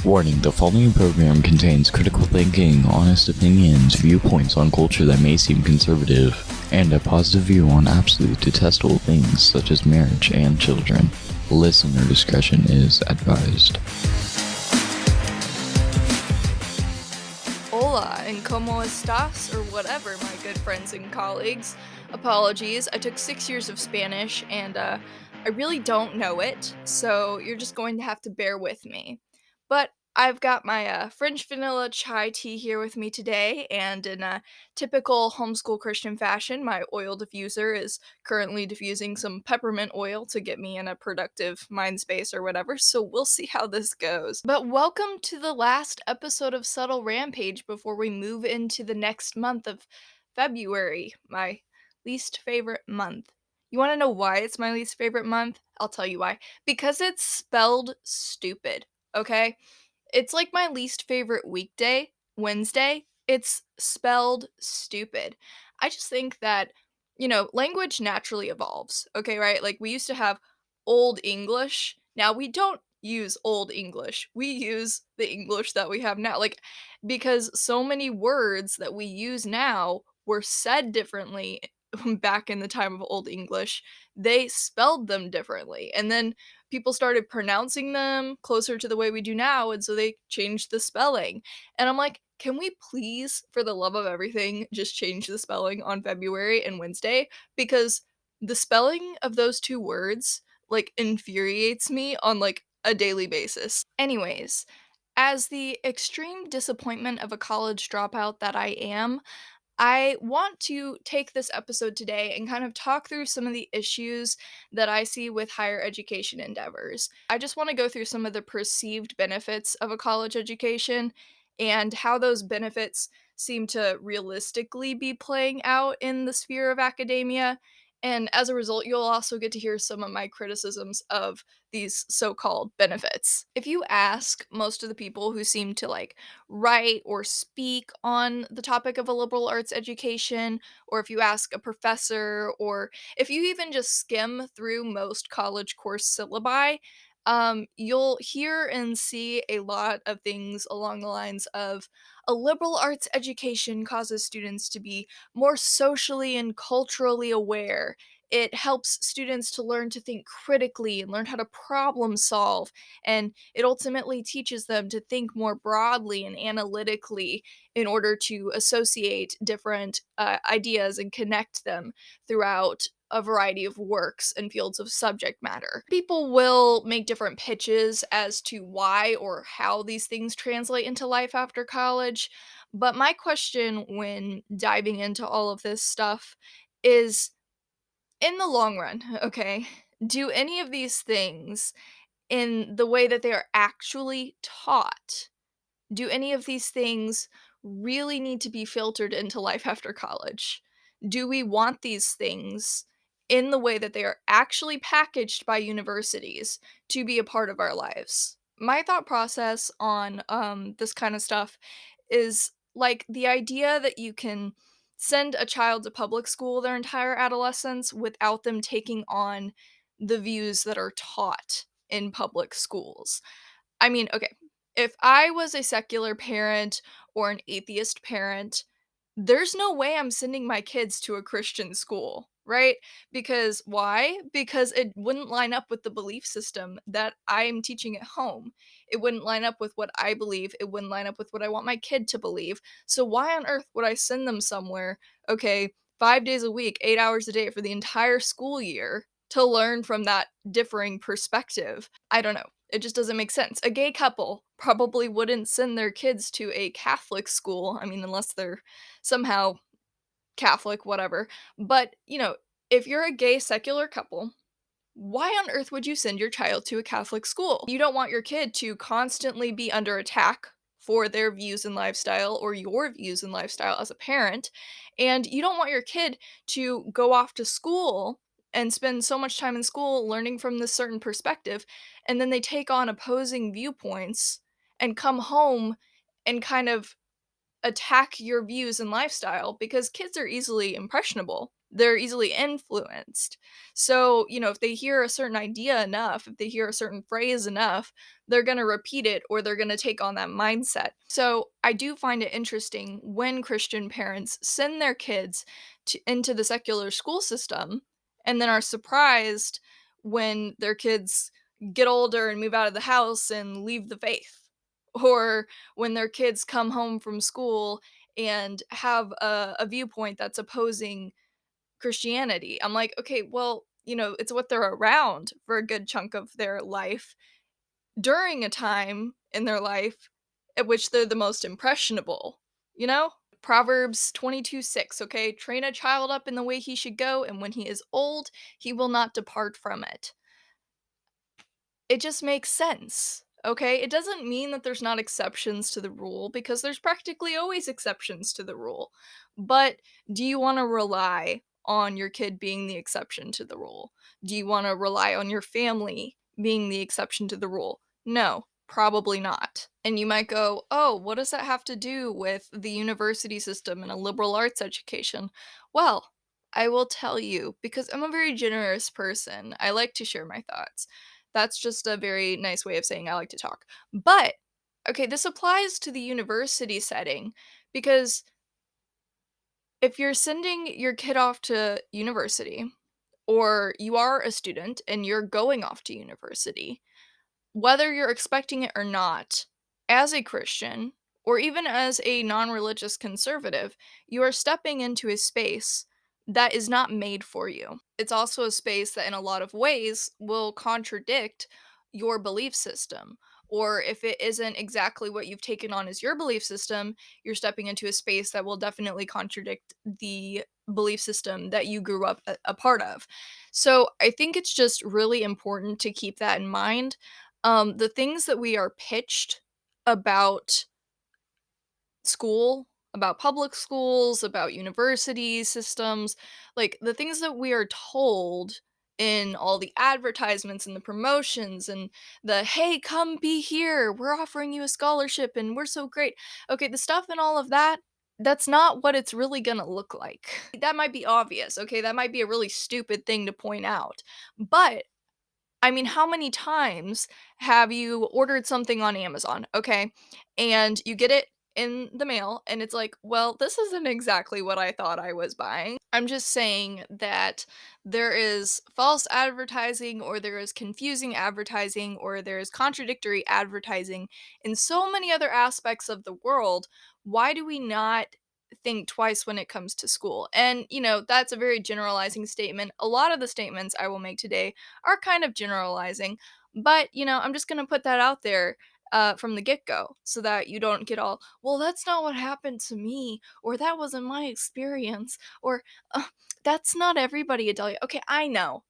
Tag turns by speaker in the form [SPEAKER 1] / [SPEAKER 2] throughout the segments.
[SPEAKER 1] Warning, the following program contains critical thinking, honest opinions, viewpoints on culture that may seem conservative, and a positive view on absolute detestable things such as marriage and children. Listener discretion is advised.
[SPEAKER 2] Hola and como estas, or whatever, my good friends and colleagues. Apologies, I took 6 years of Spanish and I really don't know it, so you're just going to have to bear with me. But I've got my French vanilla chai tea here with me today, and in a typical homeschool Christian fashion, my oil diffuser is currently diffusing some peppermint oil to get me in a productive mind space or whatever, so we'll see how this goes. But welcome to the last episode of Subtle Rampage before we move into the next month of February, my least favorite month. You want to know why it's my least favorite month? I'll tell you why. Because it's spelled stupid, okay? It's like my least favorite weekday, Wednesday. It's spelled stupid. I just think that, language naturally evolves, okay, right? Like we used to have Old English. Now we don't use Old English. We use the English that we have now. Like, because so many words that we use now were said differently back in the time of Old English. They spelled them differently. And then people started pronouncing them closer to the way we do now, and so they changed the spelling. And I'm like, can we please, for the love of everything, just change the spelling on February and Wednesday? Because the spelling of those two words, like, infuriates me on, like, a daily basis. Anyways, as the extreme disappointment of a college dropout that I am, I want to take this episode today and kind of talk through some of the issues that I see with higher education endeavors. I just want to go through some of the perceived benefits of a college education and how those benefits seem to realistically be playing out in the sphere of academia. And as a result, you'll also get to hear some of my criticisms of these so called benefits. If you ask most of the people who seem to write or speak on the topic of a liberal arts education, or if you ask a professor, or if you even just skim through most college course syllabi, you'll hear and see a lot of things along the lines of a liberal arts education causes students to be more socially and culturally aware. It helps students to learn to think critically and learn how to problem solve, and it ultimately teaches them to think more broadly and analytically in order to associate different ideas and connect them throughout a variety of works and fields of subject matter. People will make different pitches as to why or how these things translate into life after college, but my question when diving into all of this stuff is, in the long run, okay, do any of these things in the way that they are actually taught, do any of these things really need to be filtered into life after college? Do we want these things in the way that they are actually packaged by universities to be a part of our lives? My thought process on this kind of stuff is like the idea that you can send a child to public school their entire adolescence without them taking on the views that are taught in public schools. I mean, okay, if I was a secular parent or an atheist parent, there's no way I'm sending my kids to a Christian school, right? Because why? Because it wouldn't line up with the belief system that I'm teaching at home. It wouldn't line up with what I believe. It wouldn't line up with what I want my kid to believe. So why on earth would I send them somewhere, okay, 5 days a week, 8 hours a day for the entire school year to learn from that differing perspective? I don't know. It just doesn't make sense. A gay couple probably wouldn't send their kids to a Catholic school. I mean, unless they're somehow Catholic, whatever. But, if you're a gay secular couple, why on earth would you send your child to a Catholic school? You don't want your kid to constantly be under attack for their views and lifestyle or your views and lifestyle as a parent. And you don't want your kid to go off to school and spend so much time in school learning from this certain perspective. And then they take on opposing viewpoints and come home and kind of attack your views and lifestyle because kids are easily impressionable. They're easily influenced. So, if they hear a certain idea enough, if they hear a certain phrase enough, they're going to repeat it or they're going to take on that mindset. So, I do find it interesting when Christian parents send their kids into the secular school system and then are surprised when their kids get older and move out of the house and leave the faith. Or when their kids come home from school and have a viewpoint that's opposing Christianity. I'm like, okay, well, it's what they're around for a good chunk of their life during a time in their life at which they're the most impressionable, you know? Proverbs 22:6, okay? Train a child up in the way he should go, and when he is old, he will not depart from it. It just makes sense, okay? It doesn't mean that there's not exceptions to the rule because there's practically always exceptions to the rule. But do you want to rely on your kid being the exception to the rule? Do you want to rely on your family being the exception to the rule? No, probably not. And you might go, oh, what does that have to do with the university system and a liberal arts education? Well, I will tell you because I'm a very generous person. I like to share my thoughts. That's just a very nice way of saying I like to talk. But, okay, this applies to the university setting because if you're sending your kid off to university or you are a student and you're going off to university, whether you're expecting it or not, as a Christian or even as a non religious conservative, you are stepping into a space that is not made for you. It's also a space that, in a lot of ways, will contradict your belief system. Or if it isn't exactly what you've taken on as your belief system, you're stepping into a space that will definitely contradict the belief system that you grew up a part of. So I think it's just really important to keep that in mind. The things that we are pitched about school, about public schools, about university systems, like the things that we are told in all the advertisements and the promotions and the hey, come be here, we're offering you a scholarship and we're so great. Okay, the stuff and all of that. That's not what it's really gonna look like. That might be obvious, okay? That might be a really stupid thing to point out. But I mean, how many times have you ordered something on Amazon, okay, and you get it in the mail and it's like, "Well, this isn't exactly what I thought I was buying." I'm just saying that there is false advertising or there is confusing advertising or there is contradictory advertising in so many other aspects of the world. Why do we not think twice when it comes to school? And, that's a very generalizing statement. A lot of the statements I will make today are kind of generalizing, but I'm just gonna put that out there from the get go so that you don't get all, well, that's not what happened to me, or that wasn't my experience, or uh, that's not everybody, Adelia. Okay, I know.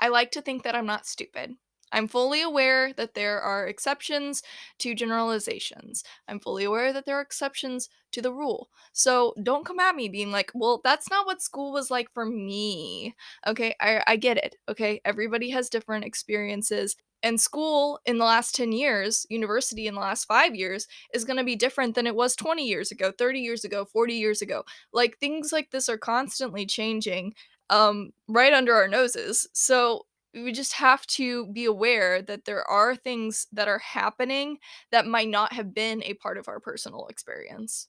[SPEAKER 2] I like to think that I'm not stupid. I'm fully aware that there are exceptions to generalizations. I'm fully aware that there are exceptions to the rule. So don't come at me being like, well, that's not what school was like for me. Okay, I get it. Okay, everybody has different experiences. And school in the last 10 years, university in the last 5 years, is going to be different than it was 20 years ago, 30 years ago, 40 years ago. Like things like this are constantly changing right under our noses. So we just have to be aware that there are things that are happening that might not have been a part of our personal experience.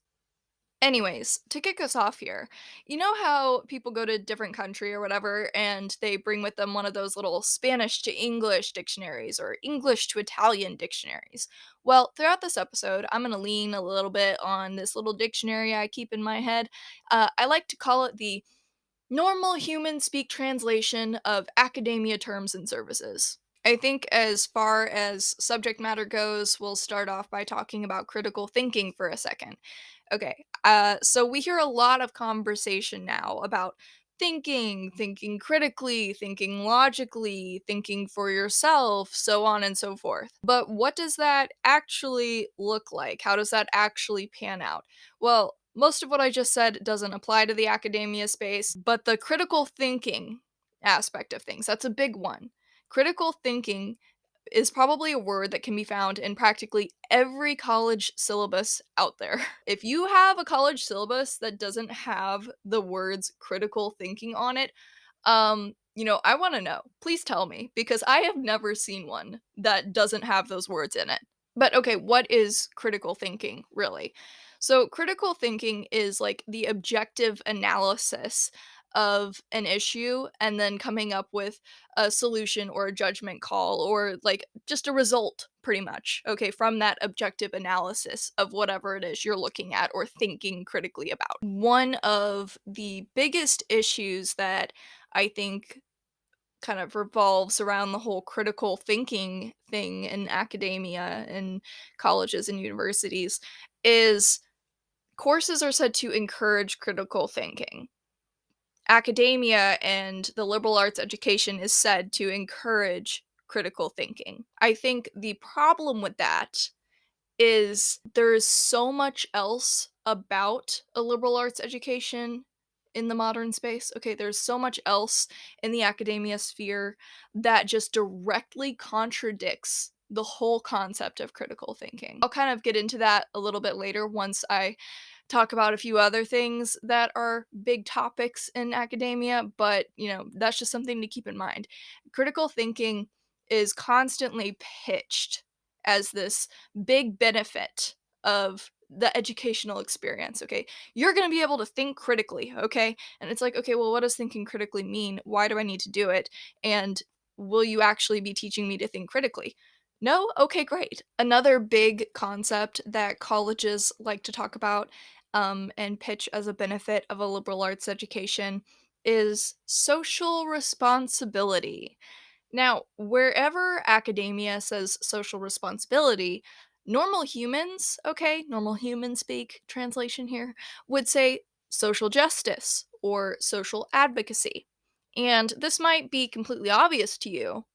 [SPEAKER 2] Anyways, to kick us off here, you know how people go to a different country or whatever and they bring with them one of those little Spanish to English dictionaries or English to Italian dictionaries? Well, throughout this episode, I'm going to lean a little bit on this little dictionary I keep in my head. I like to call it the normal human speak translation of academia terms and services. I think, as far as subject matter goes, we'll start off by talking about critical thinking for a second. Okay, so we hear a lot of conversation now about thinking critically, thinking logically, thinking for yourself, so on and so forth. But what does that actually look like? How does that actually pan out? Well, most of what I just said doesn't apply to the academia space, but the critical thinking aspect of things, that's a big one. Critical thinking is probably a word that can be found in practically every college syllabus out there. If you have a college syllabus that doesn't have the words critical thinking on it, I wanna know. Please tell me, because I have never seen one that doesn't have those words in it. But okay, what is critical thinking, really? So, critical thinking is like the objective analysis of an issue and then coming up with a solution or a judgment call or like just a result, pretty much, okay, from that objective analysis of whatever it is you're looking at or thinking critically about. One of the biggest issues that I think kind of revolves around the whole critical thinking thing in academia and colleges and universities is courses are said to encourage critical thinking. Academia and the liberal arts education is said to encourage critical thinking. I think the problem with that is there's so much else about a liberal arts education in the modern space. Okay, there's so much else in the academia sphere that just directly contradicts the whole concept of critical thinking. I'll kind of get into that a little bit later once I talk about a few other things that are big topics in academia, but that's just something to keep in mind. Critical thinking is constantly pitched as this big benefit of the educational experience, okay? You're going to be able to think critically, okay? And it's like, okay, well, what does thinking critically mean? Why do I need to do it? And will you actually be teaching me to think critically? No? Okay, great. Another big concept that colleges like to talk about and pitch as a benefit of a liberal arts education is social responsibility. Now, wherever academia says social responsibility, normal humans, okay, normal human speak translation here, would say social justice or social advocacy. And this might be completely obvious to you,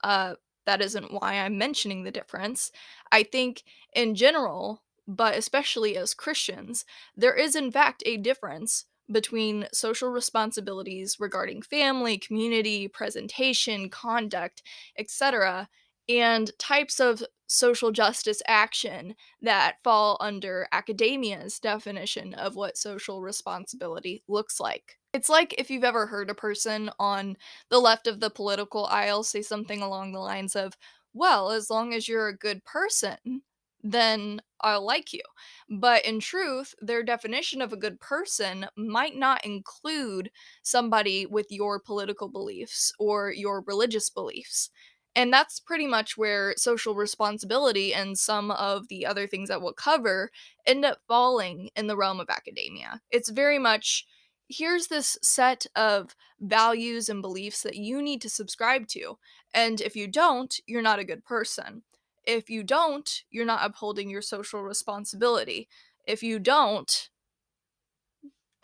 [SPEAKER 2] uh, that isn't why I'm mentioning the difference. I think in general, but especially as Christians, there is in fact a difference between social responsibilities regarding family, community, presentation, conduct, etc., and types of social justice action that fall under academia's definition of what social responsibility looks like. It's like if you've ever heard a person on the left of the political aisle say something along the lines of, "Well, as long as you're a good person, then I'll like you." But in truth, their definition of a good person might not include somebody with your political beliefs or your religious beliefs. And that's pretty much where social responsibility and some of the other things that we'll cover end up falling in the realm of academia. It's very much here's this set of values and beliefs that you need to subscribe to. And if you don't, you're not a good person. If you don't, you're not upholding your social responsibility. If you don't,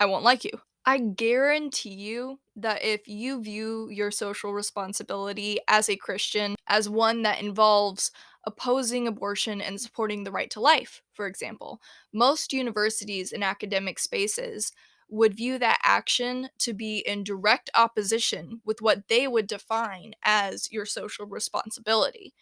[SPEAKER 2] I won't like you. I guarantee you that if you view your social responsibility as a Christian as one that involves opposing abortion and supporting the right to life, for example, most universities and academic spaces would view that action to be in direct opposition with what they would define as your social responsibility.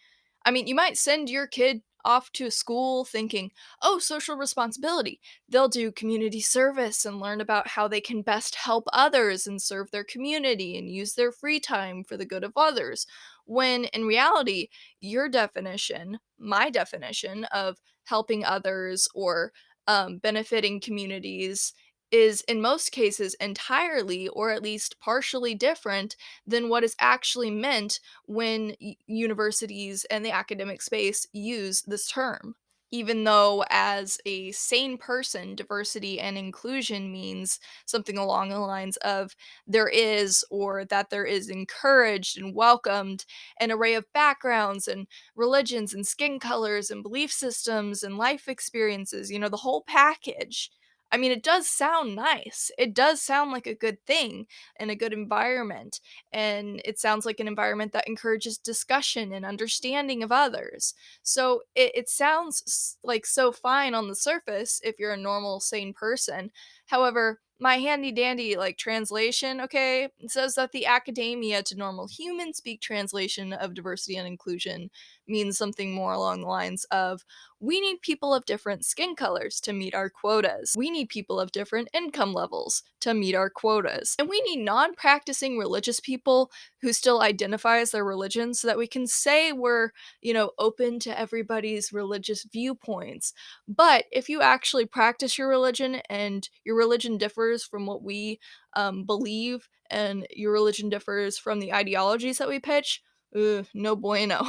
[SPEAKER 2] I mean, you might send your kid off to a school thinking, oh, social responsibility. They'll do community service and learn about how they can best help others and serve their community and use their free time for the good of others. When in reality, your definition, my definition of helping others or benefiting communities is in most cases entirely or at least partially different than what is actually meant when universities and the academic space use this term. Even though, as a sane person, diversity and inclusion means something along the lines of there is or that there is encouraged and welcomed an array of backgrounds and religions and skin colors and belief systems and life experiences, the whole package. I mean, it does sound nice. It does sound like a good thing and a good environment, and it sounds like an environment that encourages discussion and understanding of others. So it sounds like so fine on the surface if you're a normal, sane person. However, my handy dandy like translation, okay, says that the academia to normal human speak translation of diversity and inclusion means something more along the lines of we need people of different skin colors to meet our quotas. We need people of different income levels to meet our quotas. And we need non practicing religious people who still identify as their religion so that we can say we're, open to everybody's religious viewpoints. But if you actually practice your religion and your religion differs from what we believe, and your religion differs from the ideologies that we pitch, no bueno.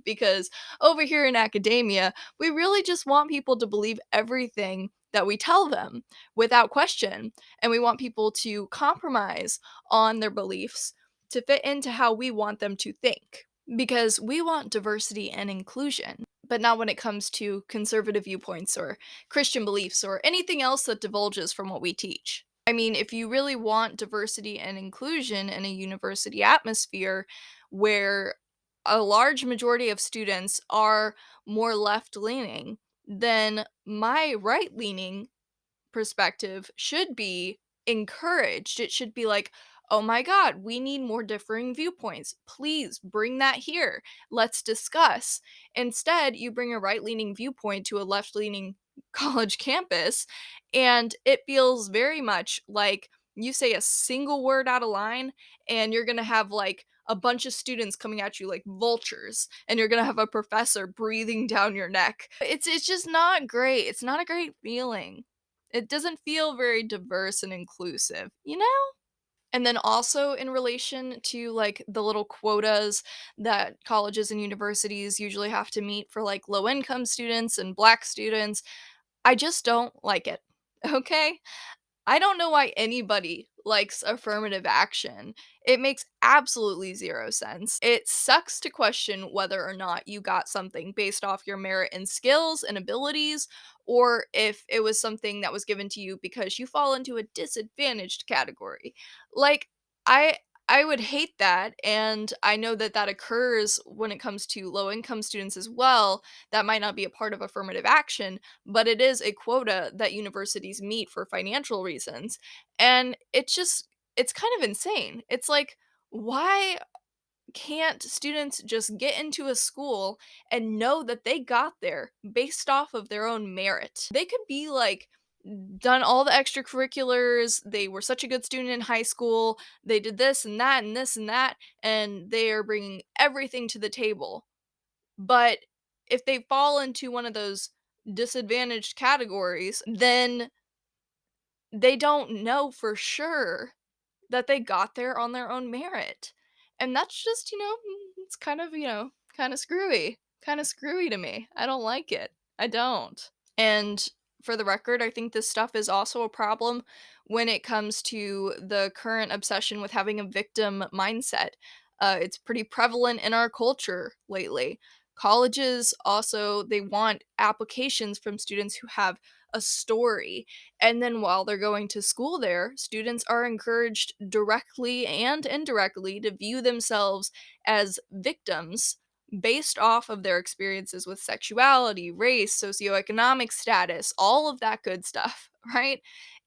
[SPEAKER 2] Because over here in academia, we really just want people to believe everything that we tell them without question. And we want people to compromise on their beliefs to fit into how we want them to think. Because we want diversity and inclusion, but not when it comes to conservative viewpoints or Christian beliefs or anything else that divulges from what we teach. I mean, if you really want diversity and inclusion in a university atmosphere where a large majority of students are more left leaning, then my right leaning perspective should be encouraged. It should be like, oh my God, we need more differing viewpoints. Please bring that here. Let's discuss. Instead, you bring a right leaning viewpoint to a left leaning college campus, and it feels very much like you say a single word out of line, and you're going to have like a bunch of students coming at you like vultures, and you're going to have a professor breathing down your neck. It's just not great. It's not a great feeling. It doesn't feel very diverse and inclusive, you know? And then also in relation to like the little quotas that colleges and universities usually have to meet for like low income students and black students, I just don't like it. Okay? I don't know why anybody likes affirmative action. It makes absolutely zero sense. It sucks to question whether or not you got something based off your merit and skills and abilities, or if it was something that was given to you because you fall into a disadvantaged category. Like, I. I would hate that, and I know that that occurs when it comes to low income students as well. That might not be a part of affirmative action, but it is a quota that universities meet for financial reasons. And it's kind of insane. It's like, why can't students just get into a school and know that they got there based off of their own merit? They could be like, done all the extracurriculars, they were such a good student in high school, they did this and that and this and that, and they are bringing everything to the table. But if they fall into one of those disadvantaged categories, then they don't know for sure that they got there on their own merit. And that's just, it's kind of, kind of screwy. Kind of screwy to me. I don't like it. I don't. And for the record, I think this stuff is also a problem when it comes to the current obsession with having a victim mindset. It's pretty prevalent in our culture lately. Colleges also, they want applications from students who have a story. And then while they're going to school there, students are encouraged directly and indirectly to view themselves as victims based off of their experiences with sexuality, race, socioeconomic status, all of that good stuff, right?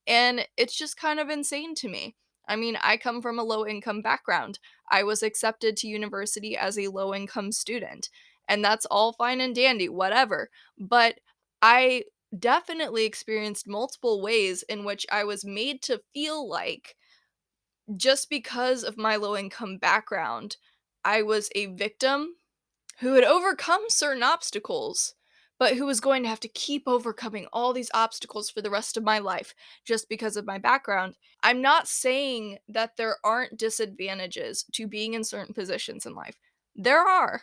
[SPEAKER 2] And it's just kind of insane to me. I mean, I come from a low income background. I was accepted to university as a low income student, and that's all fine and dandy, whatever. But I definitely experienced multiple ways in which I was made to feel like just because of my low income background, I was a victim who had overcome certain obstacles, but who was going to have to keep overcoming all these obstacles for the rest of my life just because of my background. I'm not saying that there aren't disadvantages to being in certain positions in life. There are.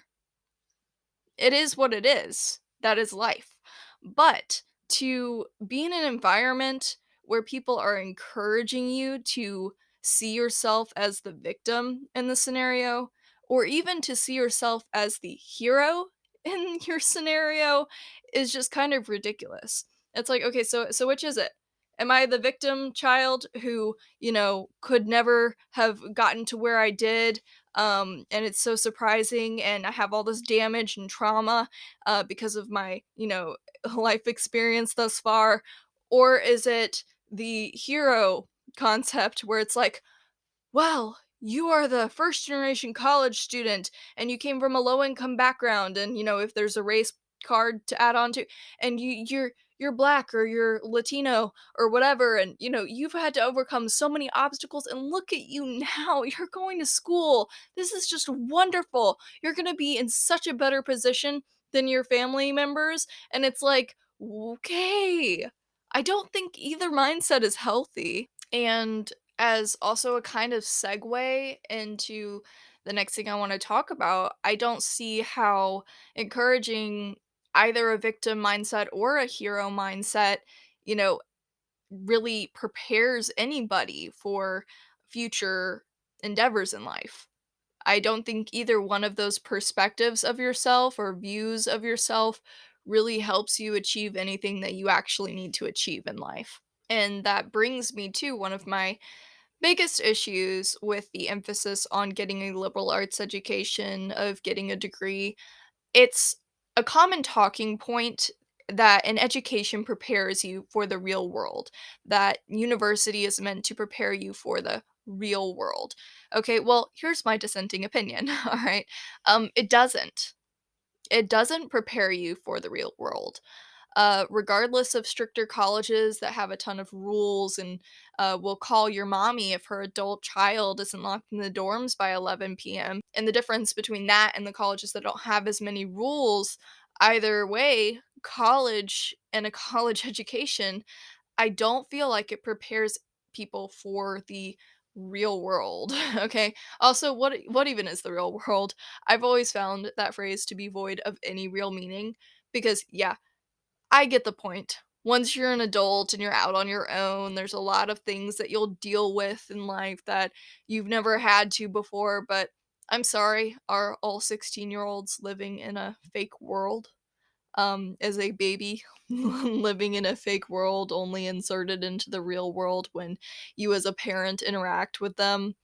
[SPEAKER 2] It is what it is. That is life. But to be in an environment where people are encouraging you to see yourself as the victim in the scenario, or even to see yourself as the hero in your scenario, is just kind of ridiculous. It's like, okay, so which is it? Am I the victim child who, could never have gotten to where I did, and it's so surprising, and I have all this damage and trauma because of my life experience thus far? Or is it the hero concept where it's like, well, you are the first generation college student and you came from a low income background and if there's a race card to add on to and you're black or you're Latino or whatever and you've had to overcome so many obstacles and look at you now. You're going to school. This is just wonderful. You're going to be in such a better position than your family members and it's like, okay. I don't think either mindset is healthy. And as also a kind of segue into the next thing I want to talk about, I don't see how encouraging either a victim mindset or a hero mindset, you know, really prepares anybody for future endeavors in life. I don't think either one of those perspectives of yourself or views of yourself really helps you achieve anything that you actually need to achieve in life. And that brings me to one of my biggest issues with the emphasis on getting a liberal arts education, of getting a degree. It's a common talking point that an education prepares you for the real world, that university is meant to prepare you for the real world. Okay, well, here's my dissenting opinion, all right? It doesn't. It doesn't prepare you for the real world. Regardless of stricter colleges that have a ton of rules and will call your mommy if her adult child isn't locked in the dorms by 11 p.m. And the difference between that and the colleges that don't have as many rules, either way, college and a college education, I don't feel like it prepares people for the real world. Okay. Also, what even is the real world? I've always found that phrase to be void of any real meaning because yeah, I get the point. Once you're an adult and you're out on your own, there's a lot of things that you'll deal with in life that you've never had to before, but I'm sorry, are all 16-year-olds living in a fake world? As a baby living in a fake world only inserted into the real world when you as a parent interact with them?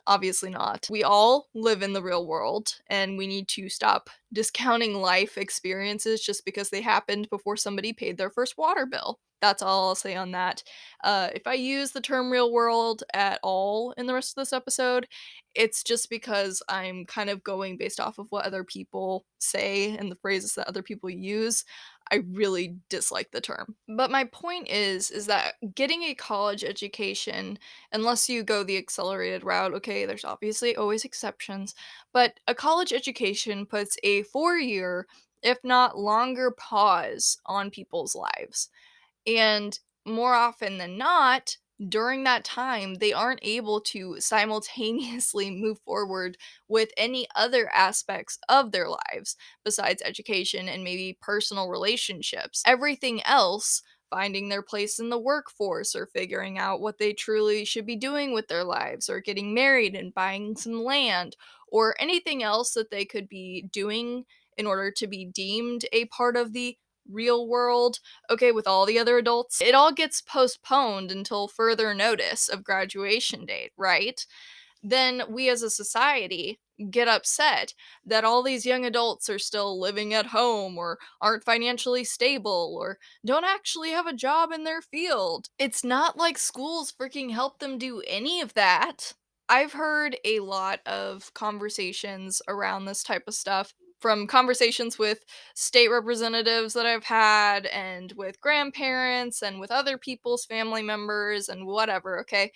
[SPEAKER 2] Obviously not. We all live in the real world, and we need to stop discounting life experiences just because they happened before somebody paid their first water bill. That's all I'll say on that. If I use the term real world at all in the rest of this episode, it's just because I'm kind of going based off of what other people say and the phrases that other people use. I really dislike the term. But my point is that getting a college education, unless you go the accelerated route, okay, there's obviously always exceptions, but a college education puts a 4 year, if not longer, pause on people's lives. And more often than not, during that time, they aren't able to simultaneously move forward with any other aspects of their lives besides education and maybe personal relationships. Everything else, finding their place in the workforce or figuring out what they truly should be doing with their lives or getting married and buying some land or anything else that they could be doing in order to be deemed a part of the real world, okay, with all the other adults, it all gets postponed until further notice of graduation date, right? Then we as a society get upset that all these young adults are still living at home or aren't financially stable or don't actually have a job in their field. It's not like schools freaking help them do any of that. I've heard a lot of conversations around this type of stuff from conversations with state representatives that I've had and with grandparents and with other people's family members and whatever, okay?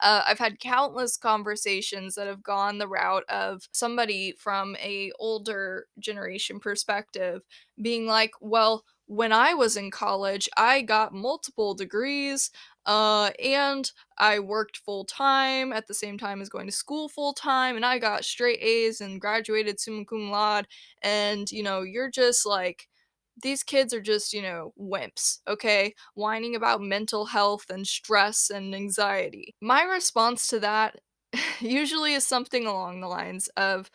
[SPEAKER 2] I've had countless conversations that have gone the route of somebody from a older generation perspective being like, "Well, when I was in college, I got multiple degrees, and I worked full time at the same time as going to school full time, and I got straight A's and graduated summa cum laude. And you're just like." These kids are just, wimps, okay? Whining about mental health and stress and anxiety. My response to that usually is something along the lines of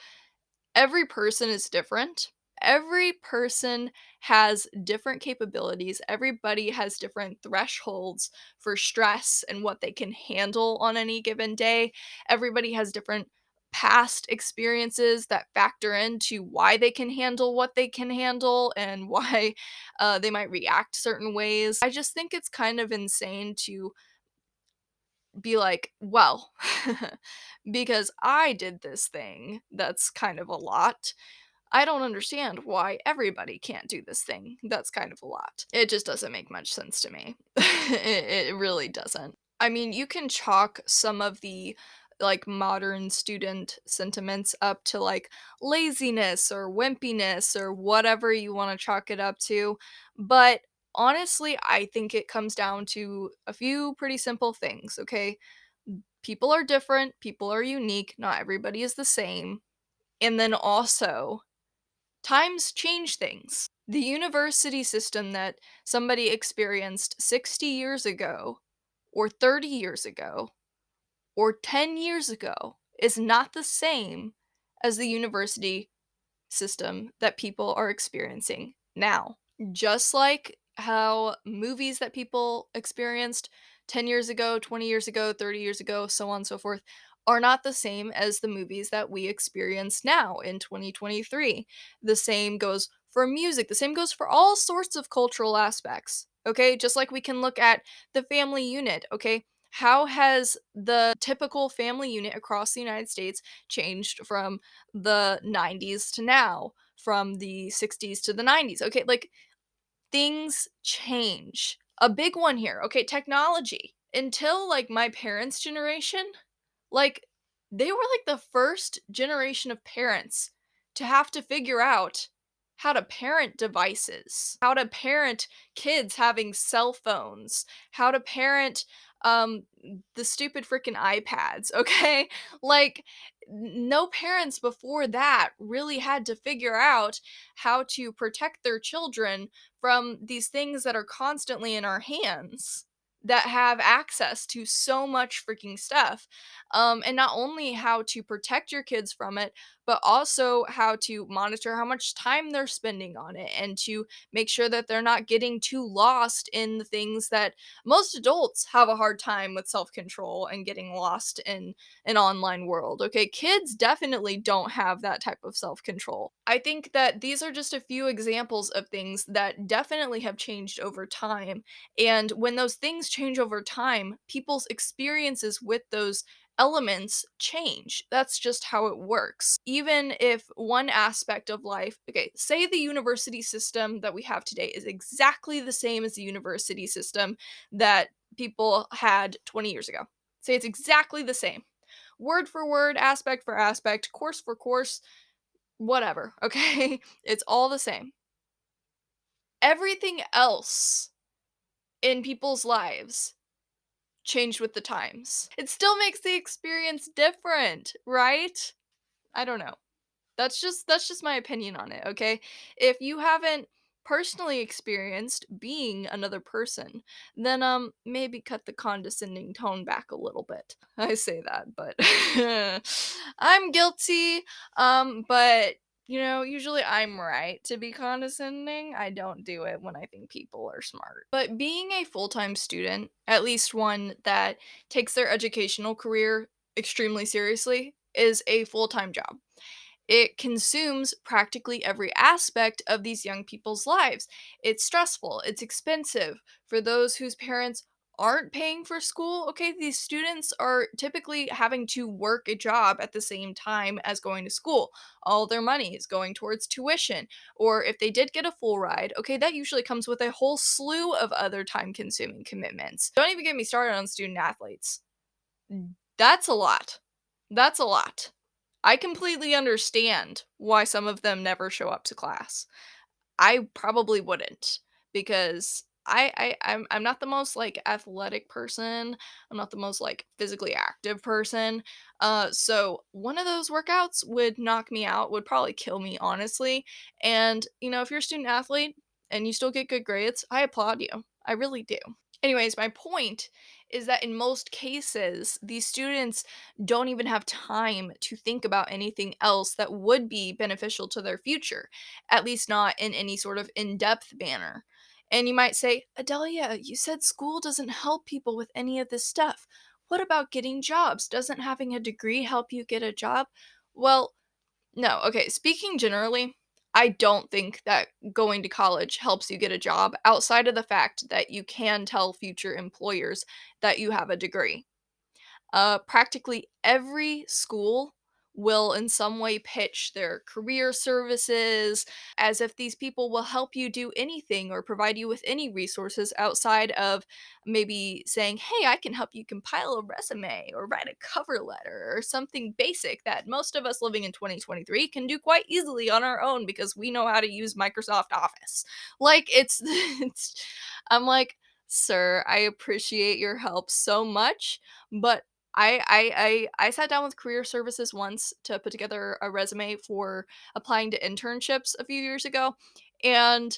[SPEAKER 2] every person is different. Every person has different capabilities. Everybody has different thresholds for stress and what they can handle on any given day. Everybody has different past experiences that factor into why they can handle what they can handle and why they might react certain ways. I just think it's kind of insane to be like, well, because I did this thing that's kind of a lot, I don't understand why everybody can't do this thing. That's kind of a lot. It just doesn't make much sense to me. It really doesn't. I mean, you can chalk some of the like modern student sentiments up to like laziness or wimpiness or whatever you want to chalk it up to. But honestly, I think it comes down to a few pretty simple things, okay? People are different, people are unique, not everybody is the same. And then also, times change things. The university system that somebody experienced 60 years ago, or 30 years ago, or 10 years ago is not the same as the university system that people are experiencing now. Just like how movies that people experienced 10 years ago, 20 years ago, 30 years ago, so on and so forth, are not the same as the movies that we experience now in 2023. The same goes for music, the same goes for all sorts of cultural aspects. Okay, just like we can look at the family unit. Okay, how has the typical family unit across the United States changed from the 90s to now, from the 60s to the 90s? Okay, like things change. A big one here, okay, technology. Until like my parents' generation, like they were like the first generation of parents to have to figure out how to parent devices, how to parent kids having cell phones, how to parent um the stupid freaking iPads, okay? Like no parents before that really had to figure out how to protect their children from these things that are constantly in our hands that have access to so much freaking stuff. And not only how to protect your kids from it, but also how to monitor how much time they're spending on it and to make sure that they're not getting too lost in the things that most adults have a hard time with self control and getting lost in an online world. Okay, kids definitely don't have that type of self control. I think that these are just a few examples of things that definitely have changed over time. And when those things change over time, people's experiences with those elements change. That's just how it works. Even if one aspect of life, okay, say the university system that we have today is exactly the same as the university system that people had 20 years ago. Say it's exactly the same. Word for word, aspect for aspect, course for course, whatever, okay? It's all the same. Everything else in people's lives changed with the times. It still makes the experience different, right? I don't know. That's just my opinion on it, okay? If you haven't personally experienced being another person, then maybe cut the condescending tone back a little bit. I say that, but I'm guilty. But usually I'm right to be condescending. I don't do it when I think people are smart. But being a full-time student, at least one that takes their educational career extremely seriously, is a full-time job. It consumes practically every aspect of these young people's lives. It's stressful, it's expensive. For those whose parents aren't paying for school, okay, these students are typically having to work a job at the same time as going to school. All their money is going towards tuition. Or if they did get a full ride, okay, that usually comes with a whole slew of other time consuming commitments. Don't even get me started on student athletes. That's a lot. That's a lot. I completely understand why some of them never show up to class. I probably wouldn't because I'm not the most like athletic person. I'm not the most like physically active person. So one of those workouts would knock me out, would probably kill me honestly. And if you're a student athlete and you still get good grades, I applaud you. I really do. Anyways, my point is that in most cases, these students don't even have time to think about anything else that would be beneficial to their future, at least not in any sort of in depth manner. And you might say, Adelia, you said school doesn't help people with any of this stuff. What about getting jobs? Doesn't having a degree help you get a job? Well, no, okay, speaking generally, I don't think that going to college helps you get a job outside of the fact that you can tell future employers that you have a degree. Practically every school will in some way pitch their career services as if these people will help you do anything or provide you with any resources outside of maybe saying, "Hey, I can help you compile a resume or write a cover letter," or something basic that most of us living in 2023 can do quite easily on our own because we know how to use Microsoft Office. Like it's I'm like, "Sir, I appreciate your help so much, but I sat down with career services once to put together a resume for applying to internships a few years ago, and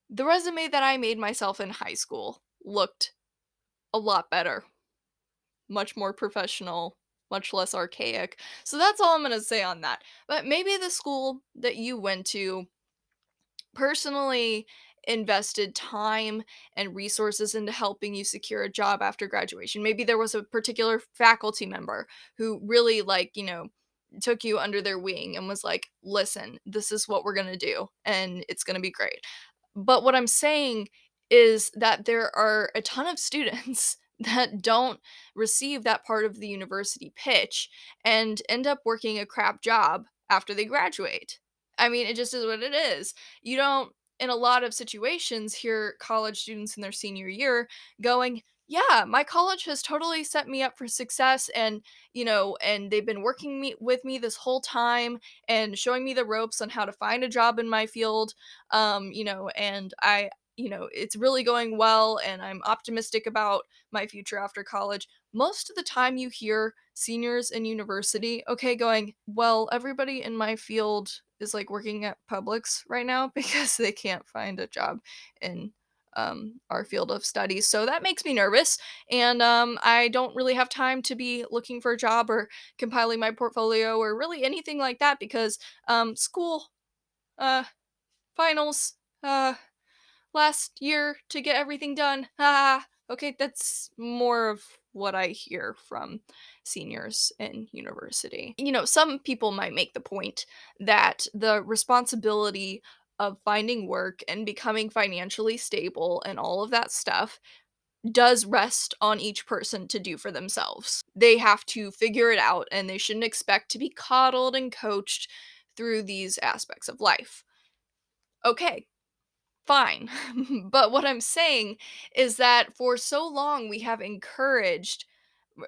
[SPEAKER 2] the resume that I made myself in high school looked a lot better, much more professional, much less archaic. So that's all I'm going to say on that. But maybe the school that you went to personally invested time and resources into helping you secure a job after graduation. Maybe there was a particular faculty member who really took you under their wing and was like, "Listen, this is what we're going to do and it's going to be great." But what I'm saying is that there are a ton of students that don't receive that part of the university pitch and end up working a crap job after they graduate. I mean, it just is what it is. You don't, in a lot of situations, hear college students in their senior year going, "Yeah, my college has totally set me up for success and they've been working with me this whole time and showing me the ropes on how to find a job in my field and it's really going well and I'm optimistic about my future after college." Most of the time you hear seniors in university, okay, going, "Well, everybody in my field is like working at Publix right now because they can't find a job in our field of study." So that makes me nervous. And I don't really have time to be looking for a job or compiling my portfolio or really anything like that because school, uh, finals, last year to get everything done. Ah, okay, that's more of what I hear from seniors in university. Some people might make the point that the responsibility of finding work and becoming financially stable and all of that stuff does rest on each person to do for themselves. They have to figure it out and they shouldn't expect to be coddled and coached through these aspects of life. Okay, fine. But what I'm saying is that for so long we have encouraged,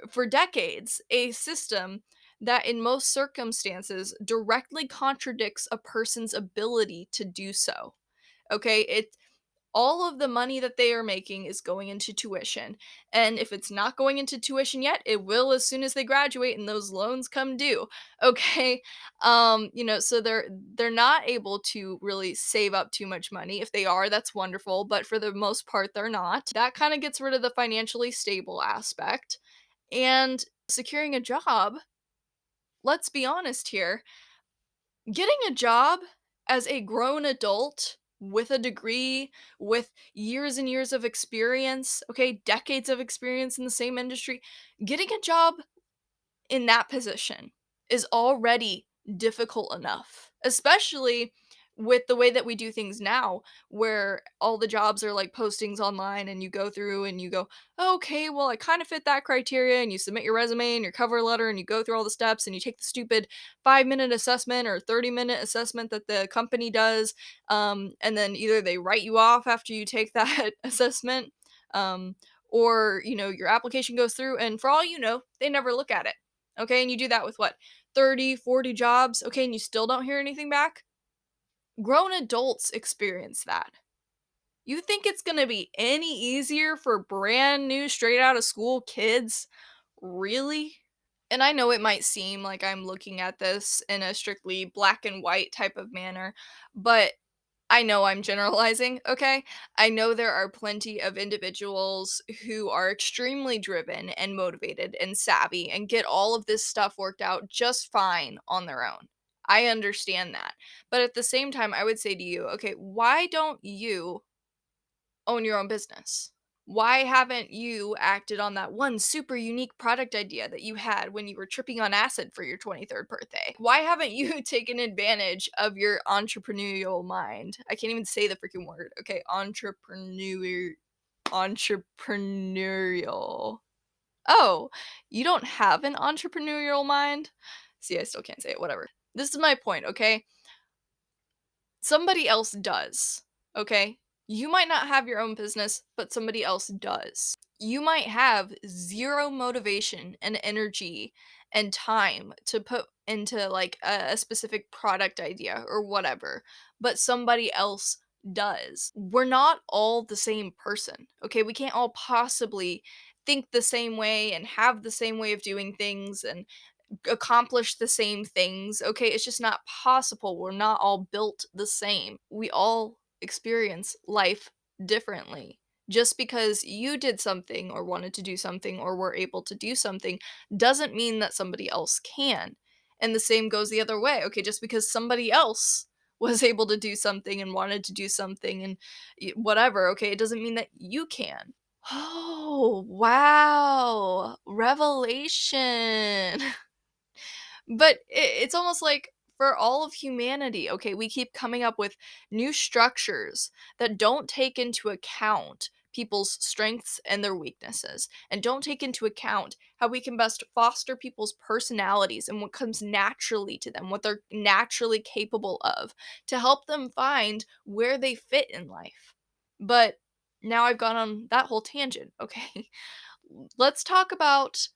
[SPEAKER 2] for decades, a system that in most circumstances directly contradicts a person's ability to do so. Okay? All of the money that they are making is going into tuition. And if it's not going into tuition yet, it will as soon as they graduate and those loans come due. Okay? So they're not able to really save up too much money. If they are, that's wonderful, but for the most part they're not. That kind of gets rid of the financially stable aspect. And securing a job, let's be honest here, getting a job as a grown adult with a degree, with years and years of experience, okay, decades of experience in the same industry, getting a job in that position is already difficult enough, especially with the way that we do things now, where all the jobs are like postings online and you go through and you go, "Okay, well, I kind of fit that criteria," and you submit your resume and your cover letter and you go through all the steps and you take the stupid 5-minute assessment or 30-minute assessment that the company does. And then either they write you off after you take that assessment. Um, or your application goes through and for all you know they never look at it. Okay, and you do that with what, 30, 40 jobs, okay, and you still don't hear anything back? Grown adults experience that. You think it's gonna be any easier for brand new, straight out of school kids? Really? And I know it might seem like I'm looking at this in a strictly black and white type of manner, but I know I'm generalizing, okay? I know there are plenty of individuals who are extremely driven and motivated and savvy and get all of this stuff worked out just fine on their own. I understand that. But at the same time, I would say to you, okay, why don't you own your own business? Why haven't you acted on that one super unique product idea that you had when you were tripping on acid for your 23rd birthday? Why haven't you taken advantage of your entrepreneurial mind? I can't even say the freaking word. Okay, entrepreneurial. Oh, you don't have an entrepreneurial mind? See, I still can't say it, whatever. This is my point, okay? Somebody else does, okay? You might not have your own business, but somebody else does. You might have zero motivation and energy and time to put into like a specific product idea or whatever, but somebody else does. We're not all the same person, okay? We can't all possibly think the same way and have the same way of doing things and accomplish the same things, okay? It's just not possible. We're not all built the same. We all experience life differently. Just because you did something or wanted to do something or were able to do something doesn't mean that somebody else can. And the same goes the other way. Okay, just because somebody else was able to do something and wanted to do something and whatever, okay, it doesn't mean that you can. Oh, wow. Revelation. But it's almost like for all of humanity, okay, we keep coming up with new structures that don't take into account people's strengths and their weaknesses, and don't take into account how we can best foster people's personalities and what comes naturally to them, what they're naturally capable of, to help them find where they fit in life. But now I've gone on that whole tangent, okay? Let's talk about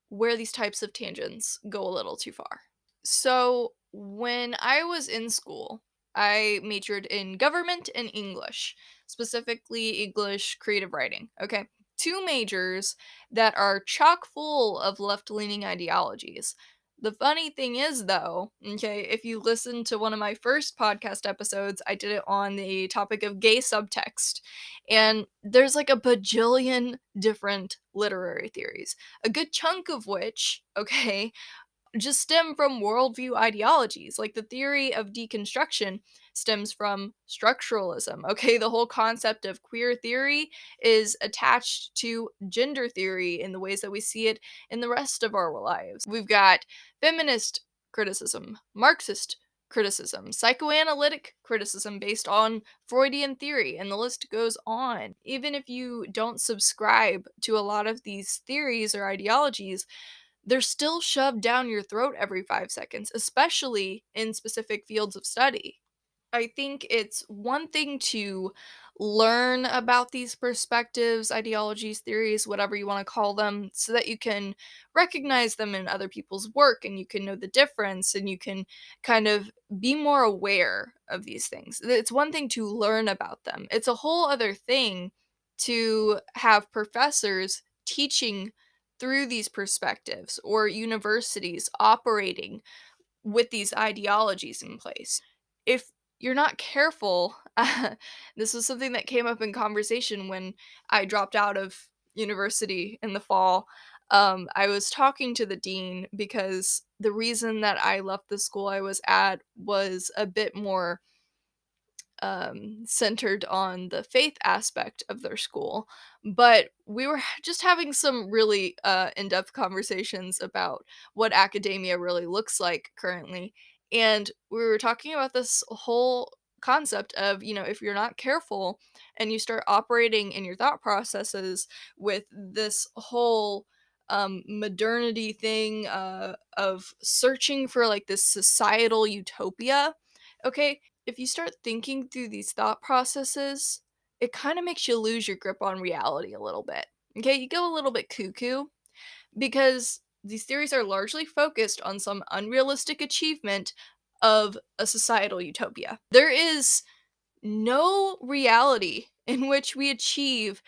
[SPEAKER 2] where these types of tangents go a little too far. So, when I was in school, I majored in government and English, specifically English creative writing. Okay. Two majors that are chock full of left leaning ideologies. The funny thing is, though, okay, if you listen to one of my first podcast episodes, I did it on the topic of gay subtext. And there's like a bajillion different literary theories, a good chunk of which, okay, just stem from worldview ideologies. Like the theory of deconstruction stems from structuralism. Okay, the whole concept of queer theory is attached to gender theory in the ways that we see it in the rest of our lives. We've got feminist criticism, Marxist criticism, psychoanalytic criticism based on Freudian theory, and the list goes on. Even if you don't subscribe to a lot of these theories or ideologies, they're still shoved down your throat every 5 seconds, especially in specific fields of study. I think it's one thing to learn about these perspectives, ideologies, theories, whatever you want to call them, so that you can recognize them in other people's work and you can know the difference and you can kind of be more aware of these things. It's one thing to learn about them, it's a whole other thing to have professors teaching through these perspectives or universities operating with these ideologies in place. If you're not careful, this was something that came up in conversation when I dropped out of university in the fall. I was talking to the dean because the reason that I left the school I was at was a bit more centered on the faith aspect of their school. But we were just having some really in depth conversations about what academia really looks like currently. And we were talking about this whole concept of, if you're not careful and you start operating in your thought processes with this whole modernity thing of searching for like this societal utopia, okay, if you start thinking through these thought processes, it kind of makes you lose your grip on reality a little bit. Okay, you go a little bit cuckoo because these theories are largely focused on some unrealistic achievement of a societal utopia. There is no reality in which we achieve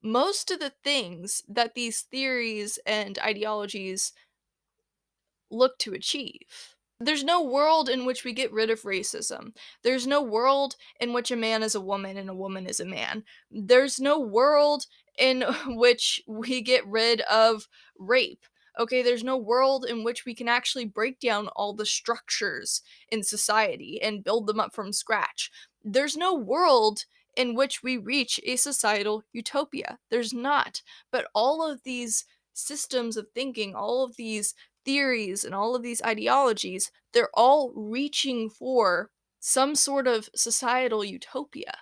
[SPEAKER 2] most of the things that these theories and ideologies look to achieve. There's no world in which we get rid of racism. There's no world in which a man is a woman and a woman is a man. There's no world in which we get rid of rape. Okay, there's no world in which we can actually break down all the structures in society and build them up from scratch. There's no world in which we reach a societal utopia. There's not. But all of these systems of thinking, all of these theories and all of these ideologies, they're all reaching for some sort of societal utopia.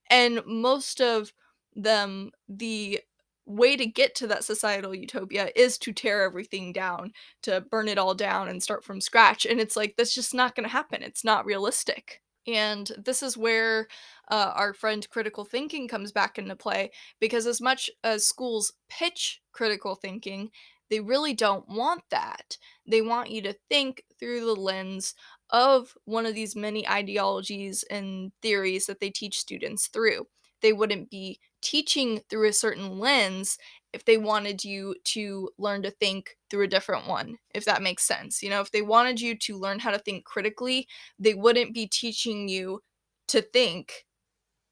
[SPEAKER 2] And most of them, the way to get to that societal utopia is to tear everything down, to burn it all down and start from scratch. And it's like, that's just not going to happen. It's not realistic. And this is where our friend critical thinking comes back into play, because as much as schools pitch critical thinking, they really don't want that. They want you to think through the lens of one of these many ideologies and theories that they teach students through. They wouldn't be teaching through a certain lens if they wanted you to learn to think through a different one, if that makes sense. You know, if they wanted you to learn how to think critically, they wouldn't be teaching you to think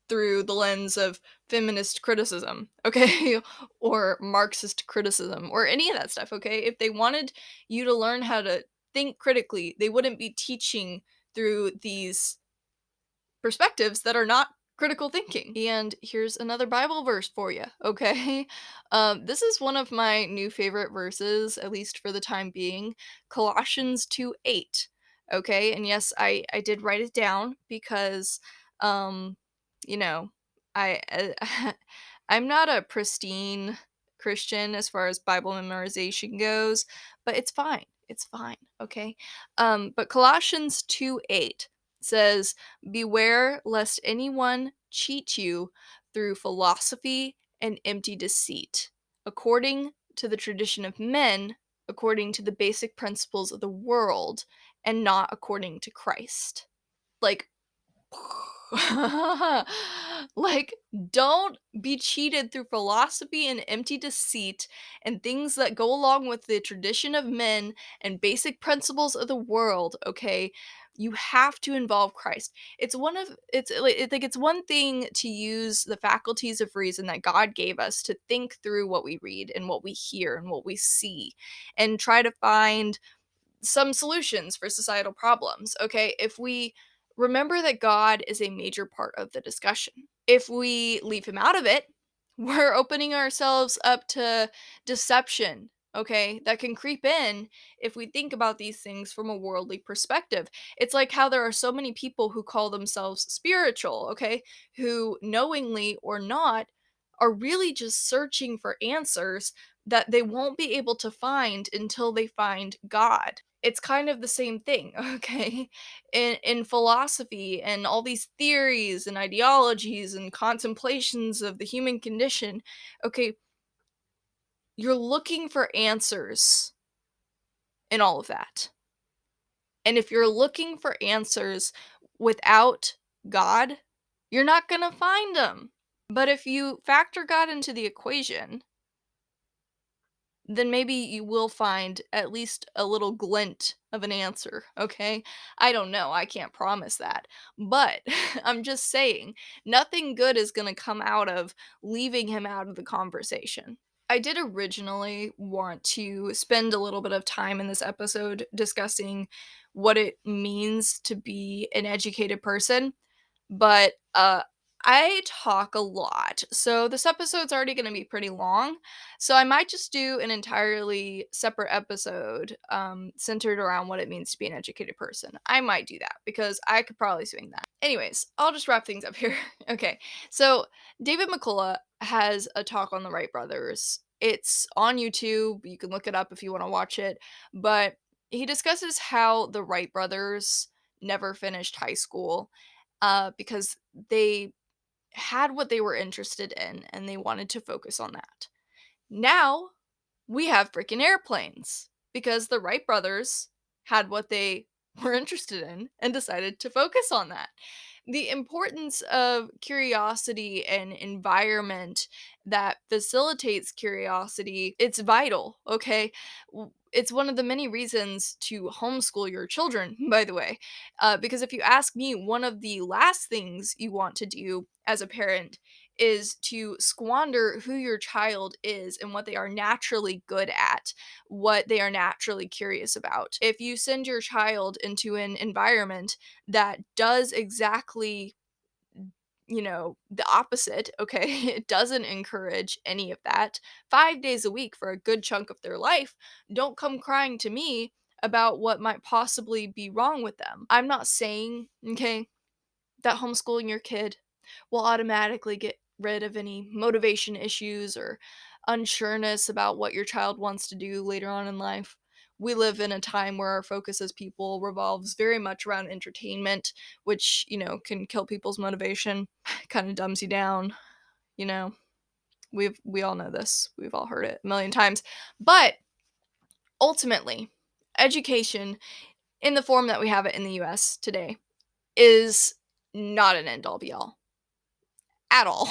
[SPEAKER 2] through the lens of feminist criticism, okay? Or Marxist criticism or any of that stuff, okay? If they wanted you to learn how to think critically, they wouldn't be teaching through these perspectives that are not critical thinking. And here's another Bible verse for you, okay? This is one of my new favorite verses, at least for the time being, Colossians 2:8. Okay, and yes, I did write it down because, um, you know, I'm not a pristine Christian as far as Bible memorization goes, but it's fine. It's fine, okay? But Colossians 2:8 says, beware lest anyone cheat you through philosophy and empty deceit, according to the tradition of men, according to the basic principles of the world, and not according to Christ. Like, like, don't be cheated through philosophy and empty deceit and things that go along with the tradition of men and basic principles of the world, okay? You have to involve Christ. It's one thing to use the faculties of reason that God gave us to think through what we read and what we hear and what we see and try to find some solutions for societal problems, okay? If we remember that God is a major part of the discussion, if we leave him out of it, we're opening ourselves up to deception, okay? That can creep in if we think about these things from a worldly perspective. It's like how there are so many people who call themselves spiritual, okay? Who knowingly or not are really just searching for answers that they won't be able to find until they find God. It's kind of the same thing, okay? In philosophy and all these theories and ideologies and contemplations of the human condition, okay, you're looking for answers in all of that. And if you're looking for answers without God, you're not going to find them. But if you factor God into the equation, then maybe you will find at least a little glint of an answer, okay? I don't know, I can't promise that. But I'm just saying, nothing good is gonna come out of leaving him out of the conversation. I did originally want to spend a little bit of time in this episode discussing what it means to be an educated person, but I talk a lot. So this episode's already going to be pretty long. So I might just do an entirely separate episode centered around what it means to be an educated person. I might do that because I could probably swing that. Anyways, I'll just wrap things up here. Okay. So David McCullough has a talk on the Wright brothers. It's on YouTube. You can look it up if you want to watch it. But he discusses how the Wright brothers never finished high school because they had what they were interested in and they wanted to focus on that. Now we have freaking airplanes because the Wright brothers had what they were interested in and decided to focus on that. The importance of curiosity and environment that facilitates curiosity, it's vital, okay? It's one of the many reasons to homeschool your children, by the way. Because if you ask me, one of the last things you want to do as a parent is to squander who your child is and what they are naturally good at, what they are naturally curious about. If you send your child into an environment that does exactly, the opposite, okay, it doesn't encourage any of that 5 days a week for a good chunk of their life, don't come crying to me about what might possibly be wrong with them. I'm not saying, okay, that homeschooling your kid will automatically get rid of any motivation issues or unsureness about what your child wants to do later on in life. We live in a time where our focus as people revolves very much around entertainment, which, can kill people's motivation, kind of dumbs you down, you know. We all know this. We've all heard it a million times. But ultimately, education in the form that we have it in the US today is not an end all be all at all.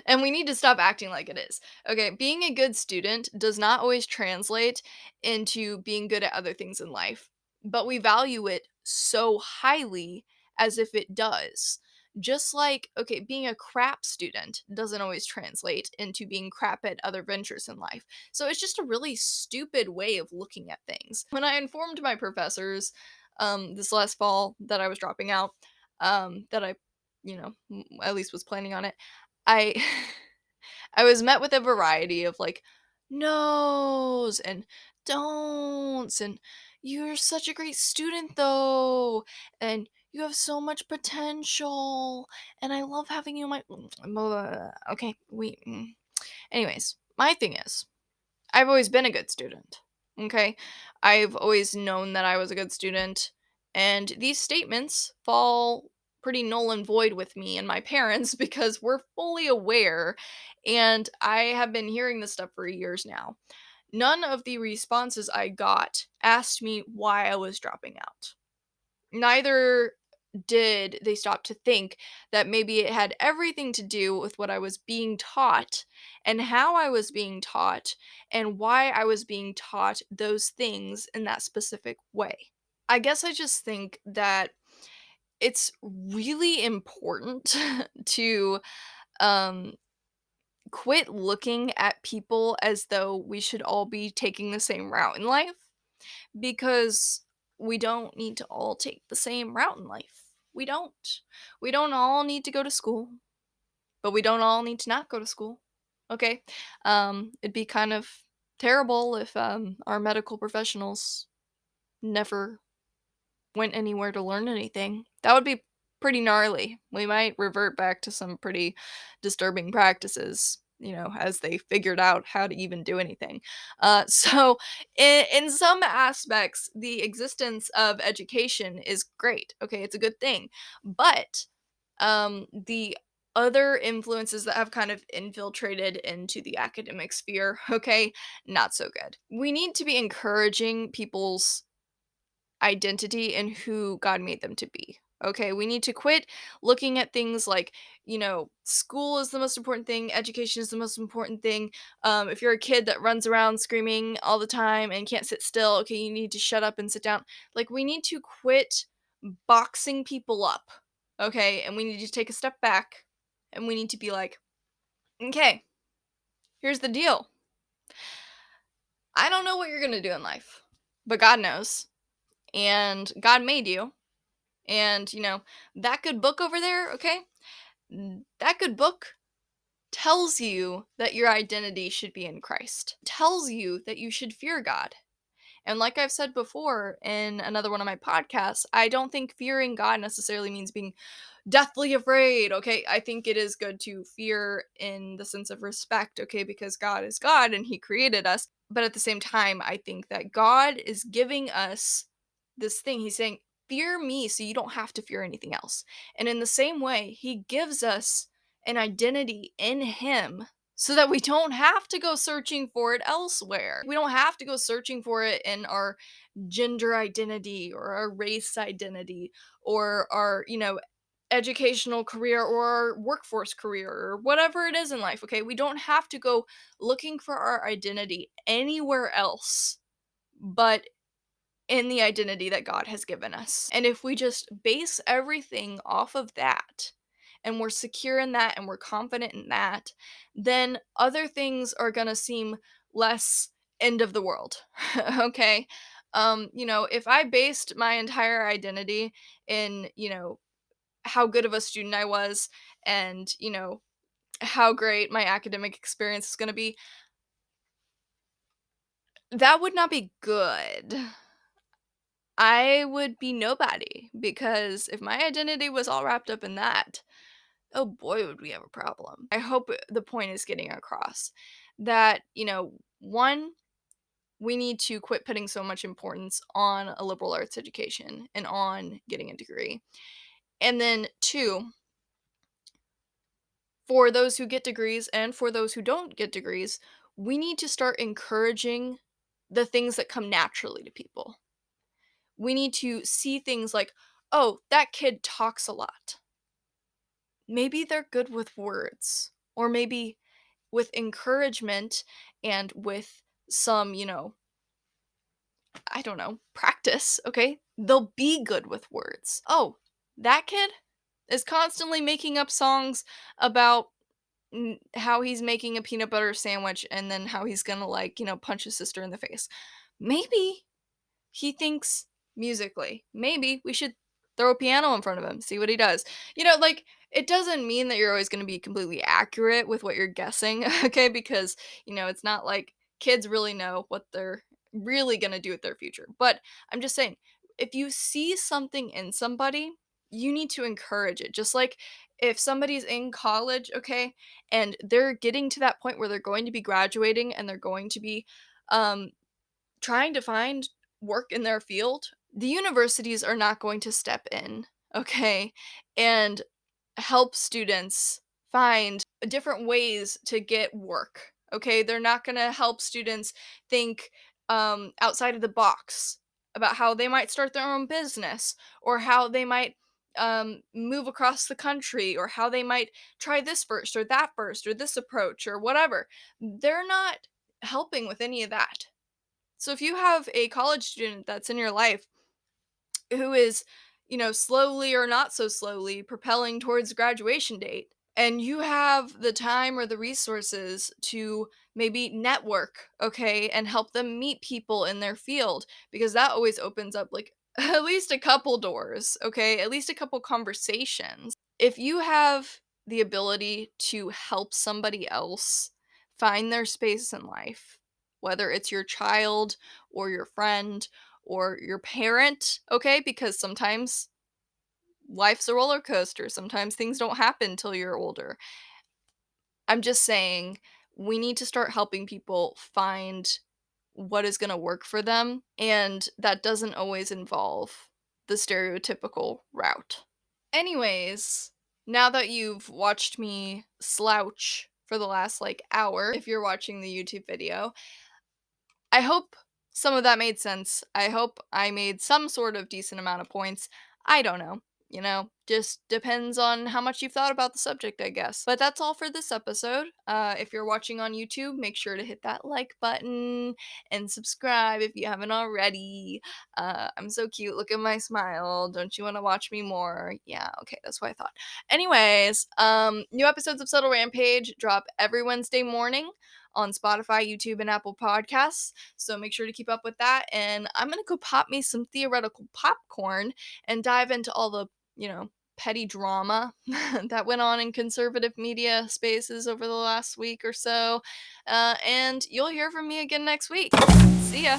[SPEAKER 2] And we need to stop acting like it is. Okay, being a good student does not always translate into being good at other things in life, but we value it so highly as if it does. Just like, okay, being a crap student doesn't always translate into being crap at other ventures in life. So it's just a really stupid way of looking at things. When I informed my professors this last fall that I was dropping out, that I at least was planning on it. I I was met with a variety of like no's and don'ts and you're such a great student though and you have so much potential and I love having you in my okay, anyways, my thing is I've always been a good student. Okay. I've always known that I was a good student. And these statements fall pretty null and void with me and my parents because we're fully aware. And I have been hearing this stuff for years now. None of the responses I got asked me why I was dropping out. Neither did they stop to think that maybe it had everything to do with what I was being taught and how I was being taught and why I was being taught those things in that specific way. I guess I just think that it's really important to um quit looking at people as though we should all be taking the same route in life because we don't need to all take the same route in life. We don't. We don't all need to go to school, but we don't all need to not go to school. Okay? It'd be kind of terrible if our medical professionals never went anywhere to learn anything. That would be pretty gnarly. We might revert back to some pretty disturbing practices, as they figured out how to even do anything. So, in some aspects, the existence of education is great. Okay, it's a good thing. But the other influences that have kind of infiltrated into the academic sphere, okay, not so good. We need to be encouraging people's identity and who God made them to be. Okay, we need to quit looking at things like, school is the most important thing, education is the most important thing. If you're a kid that runs around screaming all the time and can't sit still, okay, you need to shut up and sit down. Like, we need to quit boxing people up, okay, and we need to take a step back and we need to be like, okay, here's the deal. I don't know what you're gonna do in life, but God knows, and God made you. And, that good book over there, okay? That good book tells you that your identity should be in Christ, tells you that you should fear God. And like I've said before in another one of my podcasts, I don't think fearing God necessarily means being deathly afraid, okay? I think it is good to fear in the sense of respect, okay? Because God is God and He created us. But at the same time, I think that God is giving us this thing. He's saying, fear me so you don't have to fear anything else. And in the same way, He gives us an identity in Him so that we don't have to go searching for it elsewhere. We don't have to go searching for it in our gender identity or our race identity or our, educational career or our workforce career or whatever it is in life, okay? We don't have to go looking for our identity anywhere else but in the identity that God has given us. And if we just base everything off of that, and we're secure in that and we're confident in that, then other things are going to seem less end of the world. Okay? If I based my entire identity in, how good of a student I was and, how great my academic experience is going to be, that would not be good. I would be nobody because if my identity was all wrapped up in that, oh boy, would we have a problem. I hope the point is getting across. that, one, we need to quit putting so much importance on a liberal arts education and on getting a degree. And then two, for those who get degrees and for those who don't get degrees, we need to start encouraging the things that come naturally to people. We need to see things like, oh, that kid talks a lot. Maybe they're good with words, or maybe with encouragement and with some, I don't know, practice, okay? They'll be good with words. Oh, that kid is constantly making up songs about how he's making a peanut butter sandwich and then how he's gonna, like, punch his sister in the face. Maybe he thinks musically. Maybe we should throw a piano in front of him, see what he does. Like, it doesn't mean that you're always going to be completely accurate with what you're guessing, okay? Because, it's not like kids really know what they're really going to do with their future. But I'm just saying, if you see something in somebody, you need to encourage it. Just like if somebody's in college, okay, and they're getting to that point where they're going to be graduating and they're going to be um trying to find work in their field, the universities are not going to step in, okay, and help students find different ways to get work, okay? They're not going to help students think outside of the box about how they might start their own business or how they might move across the country or how they might try this first or this approach or whatever. They're not helping with any of that. So if you have a college student that's in your life who is, slowly or not so slowly propelling towards graduation date, and you have the time or the resources to maybe network, okay, and help them meet people in their field, because that always opens up like at least a couple doors, okay, at least a couple conversations. If you have the ability to help somebody else find their space in life, whether it's your child or your friend or your parent, okay? Because sometimes life's a roller coaster. Sometimes things don't happen till you're older. I'm just saying we need to start helping people find what is going to work for them, and that doesn't always involve the stereotypical route. Anyways, now that you've watched me slouch for the last like hour, if you're watching the YouTube video, I hope some of that made sense. I hope I made some sort of decent amount of points. I don't know. Just depends on how much you've thought about the subject, I guess. But that's all for this episode. If you're watching on YouTube, make sure to hit that like button and subscribe if you haven't already. I'm so cute. Look at my smile. Don't you want to watch me more? Yeah, okay, that's what I thought. Anyways, new episodes of Subtle Rampage drop every Wednesday morning on Spotify, YouTube, and Apple Podcasts. So make sure to keep up with that. And I'm going to go pop me some theoretical popcorn and dive into all the, petty drama that went on in conservative media spaces over the last week or so. And you'll hear from me again next week. See ya.